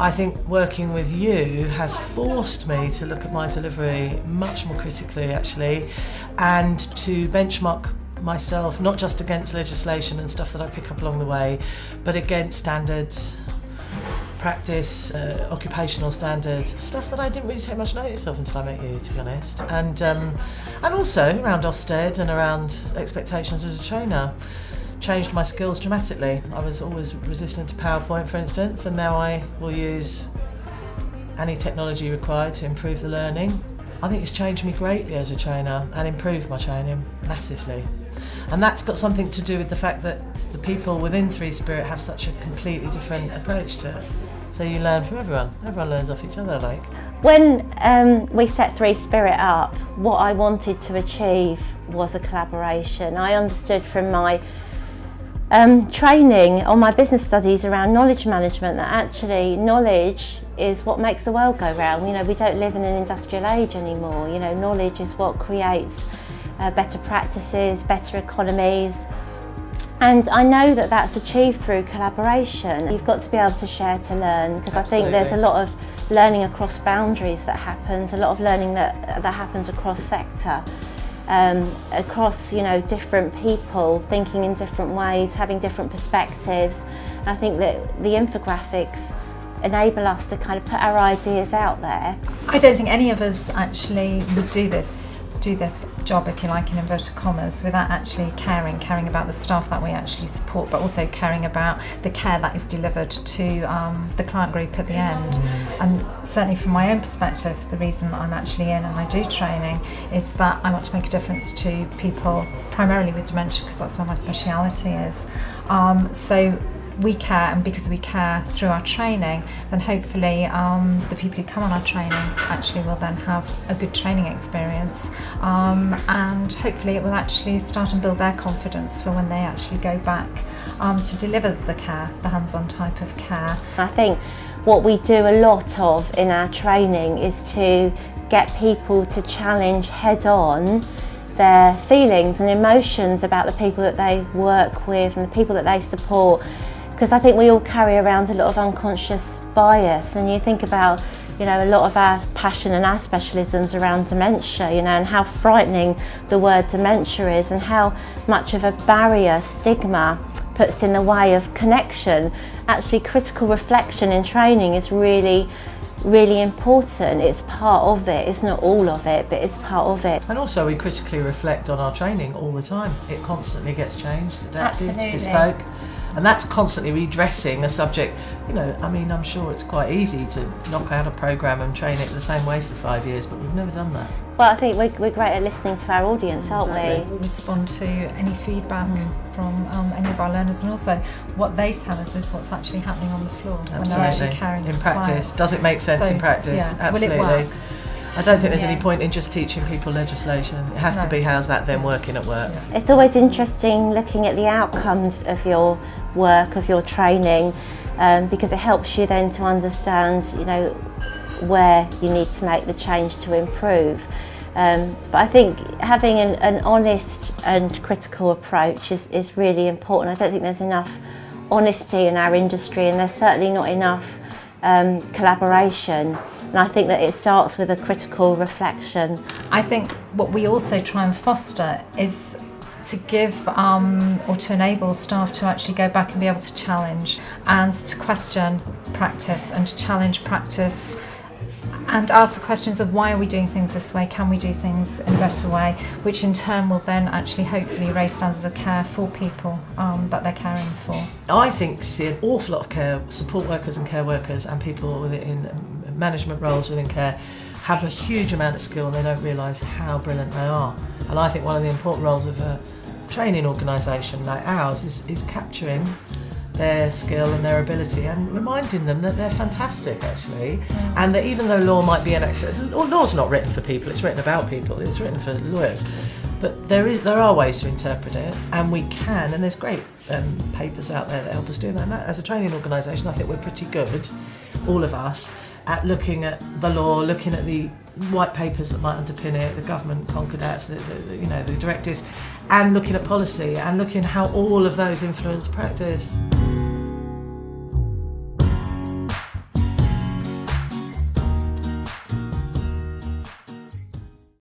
I think working with you has forced me to look at my delivery much more critically, actually, and to benchmark myself not just against legislation and stuff that I pick up along the way, but against standards, practice, occupational standards, stuff that I didn't really take much notice of until I met you, to be honest. And also around Ofsted and around expectations as a trainer. Changed my skills dramatically. I was always resistant to PowerPoint, for instance, and now I will use any technology required to improve the learning. I think it's changed me greatly as a trainer and improved my training massively. And that's got something to do with the fact that the people within Three Spirit have such a completely different approach to it. So you learn from everyone. Everyone learns off each other, like. When we set Three Spirit up, what I wanted to achieve was a collaboration. I understood from my training on my business studies around knowledge management that actually knowledge is what makes the world go round. You know, we don't live in an industrial age anymore. You know, knowledge is what creates better practices, better economies. And I know that that's achieved through collaboration. You've got to be able to share to learn, because I think there's a lot of learning across boundaries that happens, a lot of learning that happens across sector. Across, you know, different people thinking in different ways, having different perspectives. And I think that the infographics enable us to kind of put our ideas out there. I don't think any of us actually would do this job, if you like, in inverted commas, without actually caring about the staff that we actually support, but also caring about the care that is delivered to the client group at the end. And certainly from my own perspective, the reason I'm actually in and I do training is that I want to make a difference to people primarily with dementia, because that's where my speciality is. So we care, and because we care through our training, then hopefully the people who come on our training actually will then have a good training experience, and hopefully it will actually start and build their confidence for when they actually go back to deliver the care, the hands-on type of care. I think what we do a lot of in our training is to get people to challenge head-on their feelings and emotions about the people that they work with and the people that they support. Because I think we all carry around a lot of unconscious bias, and you think about, you know, a lot of our passion and our specialisms around dementia, you know, and how frightening the word dementia is, and how much of a barrier stigma puts in the way of connection. Actually, critical reflection in training is really important. It's part of it. It's not all of it, but it's part of it. And also we critically reflect on our training all the time. It constantly gets changed, adapted, Absolutely. bespoke. And that's constantly redressing a subject. You know, I mean, I'm sure it's quite easy to knock out a programme and train it the same way for 5 years, but we've never done that. Well, I think we're great at listening to our audience, aren't Exactly. We respond to any feedback from any of our learners, and also what they tell us is what's actually happening on the floor when they're actually carrying in the practice. clients. Does it make sense in practice? Yeah. Absolutely. Will it work? I don't think there's Yeah. any point in just teaching people legislation. It has to be, how's that then working at work? Yeah. It's always interesting looking at the outcomes of your work, of your training, because it helps you then to understand, you know, where you need to make the change to improve. But I think having an honest and critical approach is really important. I don't think there's enough honesty in our industry, and there's certainly not enough collaboration. And I think that it starts with a critical reflection. I think what we also try and foster is to give or to enable staff to actually go back and be able to challenge and to question practice and to challenge practice and ask the questions of why are we doing things this way, can we do things in a better way, which in turn will then actually hopefully raise standards of care for people that they're caring for. I think you see an awful lot of care support workers and care workers and people in management roles within care have a huge amount of skill and they don't realise how brilliant they are. And I think one of the important roles of a training organisation like ours is capturing their skill and their ability and reminding them that they're fantastic actually, and that even though law might be an accident, law's not written for people, it's written about people, it's written for lawyers, but there are ways to interpret it, and we can, and there's great papers out there that help us do that. And as a training organisation, I think we're pretty good, all of us, at looking at the law, looking at the white papers that might underpin it, the government concordats, the directives, and looking at policy and looking at how all of those influence practice.